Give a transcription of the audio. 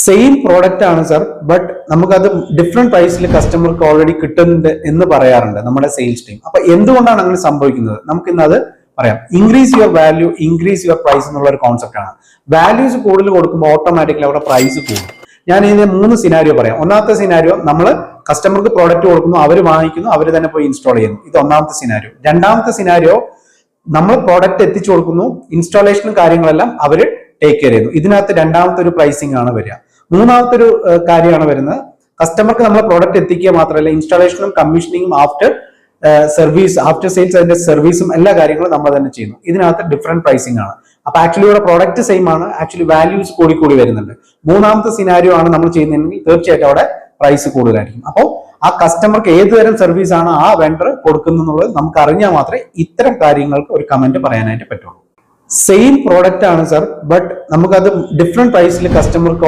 Same product ആണ് sir, but നമുക്കത് different പ്രൈസിൽ കസ്റ്റമർക്ക് ഓൾറെഡി കിട്ടുന്നുണ്ട് എന്ന് പറയാറുണ്ട് നമ്മുടെ സെയിൽസ് ടീം. അപ്പൊ എന്തുകൊണ്ടാണ് അങ്ങനെ സംഭവിക്കുന്നത്? നമുക്ക് ഇന്ന് അത് പറയാം. Increase your value, increase your price എന്നുള്ള ഒരു കോൺസെപ്റ്റ് ആണ്. വാല്യൂസ് കൂടുതൽ കൊടുക്കുമ്പോൾ ഓട്ടോമാറ്റിക്കലി അവിടെ പ്രൈസ് കൂടും. ഞാൻ ഇതിന്റെ 3 സിനാരിയോ പറയാം. ഒന്നാമത്തെ സിനാരിയോ, നമ്മൾ കസ്റ്റമർക്ക് പ്രോഡക്റ്റ് കൊടുക്കുന്നു, അവർ വാങ്ങിക്കുന്നു, അവർ തന്നെ പോയി ഇൻസ്റ്റാൾ ചെയ്യുന്നു. ഇത് ഒന്നാമത്തെ സിനാരിയോ. രണ്ടാമത്തെ സിനാരിയോ, നമ്മൾ പ്രോഡക്റ്റ് എത്തിച്ചു കൊടുക്കുന്നു, ഇൻസ്റ്റാളേഷനും കാര്യങ്ങളെല്ലാം അവര് ടേക്ക് കെയർ ചെയ്യുന്നു. ഇതിനകത്ത് രണ്ടാമത്തെ ഒരു പ്രൈസിംഗ് ആണ് വരിക. മൂന്നാമത്തെ ഒരു കാര്യമാണ് വരുന്നത്, കസ്റ്റമർക്ക് നമ്മൾ പ്രോഡക്റ്റ് എത്തിക്കുക മാത്രമല്ല, ഇൻസ്റ്റാളേഷനും കമ്മീഷനിങ്ങും ആഫ്റ്റർ സർവീസ്, ആഫ്റ്റർ സെയിൽസ് അതിന്റെ സർവീസും എല്ലാ കാര്യങ്ങളും നമ്മൾ തന്നെ ചെയ്യുന്നു. ഇതിനകത്ത് ഡിഫറെന്റ് പ്രൈസിംഗ് ആണ്. അപ്പൊ ആക്ച്വലി ഇവിടെ പ്രോഡക്റ്റ് സെയിം ആണ്, ആക്ച്വലി വാല്യൂസ് കൂടി വരുന്നുണ്ട്. മൂന്നാമത്തെ സിനാരിയോ ആണ് നമ്മൾ ചെയ്യുന്നതെങ്കിൽ തീർച്ചയായിട്ടും അവിടെ പ്രൈസ് കൂടുതലായിരിക്കും. അപ്പോൾ ആ കസ്റ്റമർക്ക് ഏത് തരം സർവീസ് ആണ് ആ വെണ്ടർ കൊടുക്കുന്നുള്ളത് നമുക്ക് അറിഞ്ഞാൽ മാത്രമേ ഇത്തരം കാര്യങ്ങൾക്ക് ഒരു കമന്റ് പറയാനായിട്ട് പറ്റുള്ളൂ. സെയിം പ്രോഡക്റ്റ് ആണ് സർ, ബട്ട് നമുക്കത് ഡിഫറെന്റ് പ്രൈസിൽ കസ്റ്റമർക്ക്